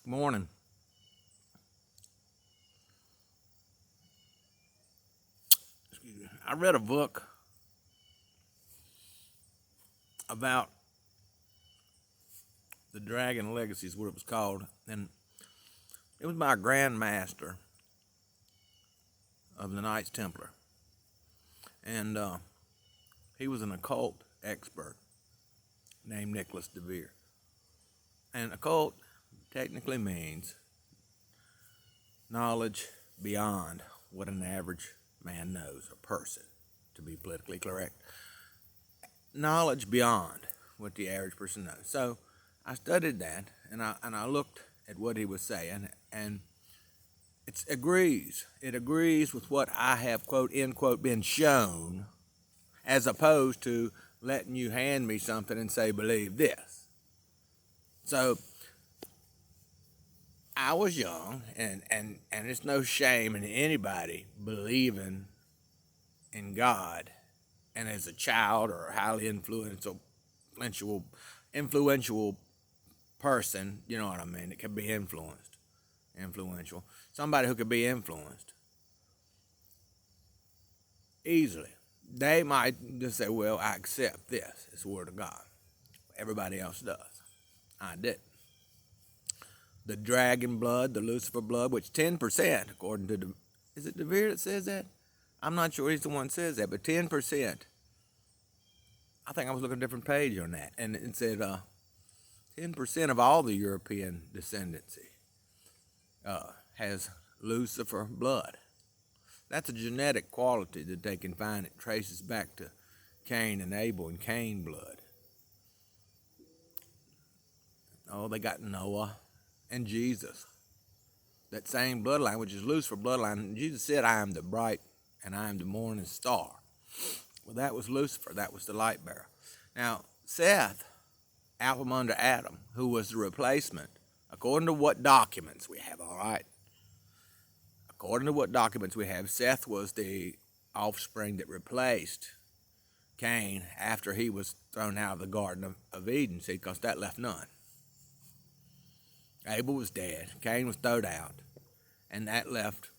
Morning. I read a book about the Dragon Legacy, is what it was called, and it was by a Grand Master of the Knights Templar, and he was an occult expert named Nicholas DeVere. And occult technically means knowledge beyond what an average man knows, a person, to be politically correct. Knowledge beyond what the average person knows. So I studied that, and I looked at what he was saying, and it agrees. It agrees with what I have, quote, end quote, been shown, as opposed to letting you hand me something and say, believe this. So I was young, and it's no shame in anybody believing in God, and as a child or a highly influential person, you know what I mean, it can be influential. Somebody who could be influenced easily. They might just say, well, I accept this. It's the Word of God. Everybody else does. I didn't. The dragon blood, the Lucifer blood, which 10%, according to is it DeVere that says that? I'm not sure he's the one that says that, but 10%. I think I was looking at a different page on that, and it said 10% of all the European descendancy has Lucifer blood. That's a genetic quality that they can find. It traces back to Cain and Abel and Cain blood. Oh, they got Noah and Jesus. That same bloodline, which is Lucifer bloodline. Jesus said, I am the bright and I am the morning star. Well, that was Lucifer. That was the light bearer. Now, Seth, out from under Adam, who was the replacement, according to what documents we have, all right? According to what documents we have, Seth was the offspring that replaced Cain after he was thrown out of the Garden of Eden, see, because that left none. Abel was dead, Cain was thrown out, and that left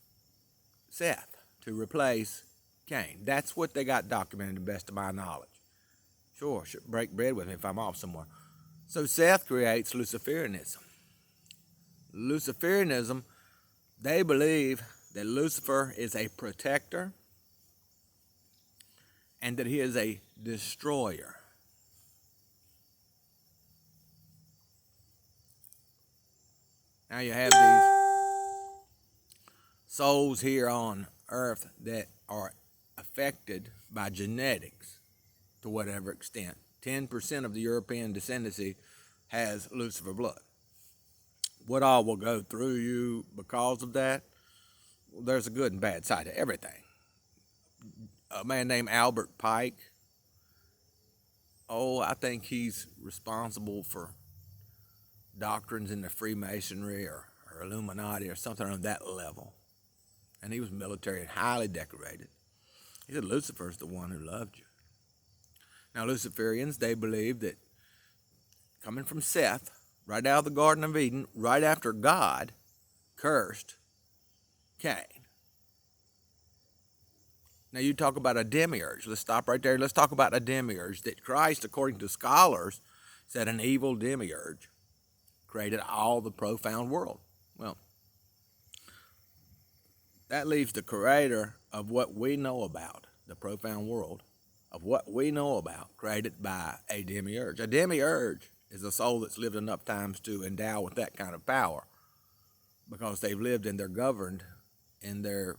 Seth to replace Cain. That's what they got documented to the best of my knowledge. Sure, should break bread with me if I'm off somewhere. So Seth creates Luciferianism. Luciferianism, they believe that Lucifer is a protector and that he is a destroyer. Now you have these souls here on earth that are affected by genetics to whatever extent. 10% of the European descendancy has Lucifer blood. What all will go through you because of that? Well, there's a good and bad side to everything. A man named Albert Pike, I think he's responsible for doctrines in the Freemasonry or Illuminati or something on that level. And he was military and highly decorated. He said Lucifer's the one who loved you. Now, Luciferians, they believe that coming from Seth, right out of the Garden of Eden, right after God cursed Cain. Now, you talk about a demiurge. Let's stop right there. Let's talk about a demiurge that Christ, according to scholars, said an evil demiurge created all the profound world. Well, that leaves the creator of what we know about, the profound world, of what we know about, created by a demiurge. A demiurge is a soul that's lived enough times to endow with that kind of power because they've lived and they're governed in their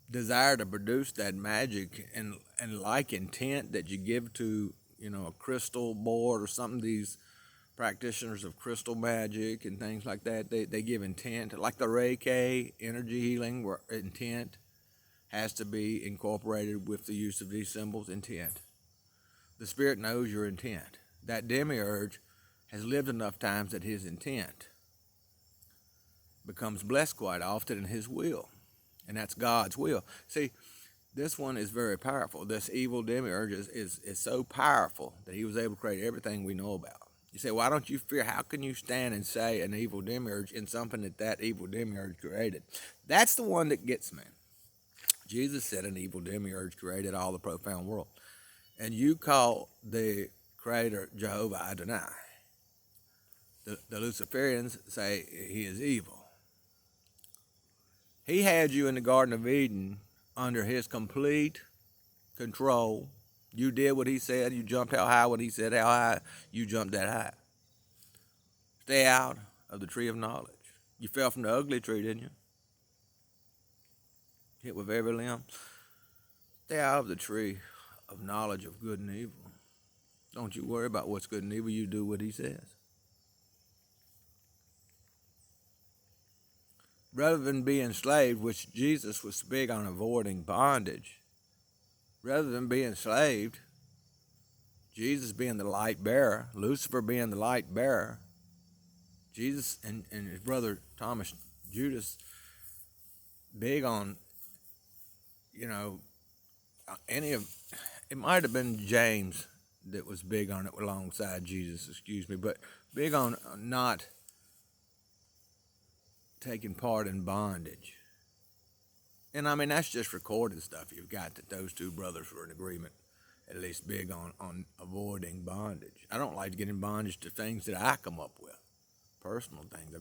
desire to produce that magic and like intent that you give to, a crystal board or something. These practitioners of crystal magic and things like that, they give intent, like the Reiki energy healing, where intent has to be incorporated with the use of these symbols. Intent. The spirit knows your intent. That demiurge has lived enough times that his intent becomes blessed quite often in his will, and that's God's will. See, this one is very powerful. This evil demiurge is so powerful that he was able to create everything we know about. You say, why don't you fear? How can you stand and say an evil demiurge in something that evil demiurge created? That's the one that gets me. Jesus said an evil demiurge created all the profound world. And you call the creator Jehovah Adonai. The Luciferians say he is evil. He had you in the Garden of Eden under his complete control. You did what he said. You jumped how high when he said how high. You jumped that high. Stay out of the tree of knowledge. You fell from the ugly tree, didn't you? Hit with every limb. Stay out of the tree of knowledge of good and evil. Don't you worry about what's good and evil. You do what he says. Rather than being enslaved, which Jesus was big on avoiding bondage, rather than being enslaved, Jesus being the light bearer, Lucifer being the light bearer, Jesus and his brother Thomas Judas big on, it might have been James that was big on it alongside Jesus, but big on not taking part in bondage. And I mean, that's just recorded stuff. You've got that those two brothers were in agreement, at least big on avoiding bondage. I don't like to get in bondage to things that I come up with, personal things.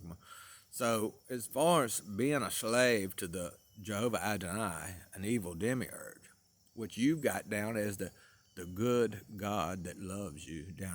So as far as being a slave to the Jehovah Adonai, an evil demiurge, which you've got down as the good God that loves you down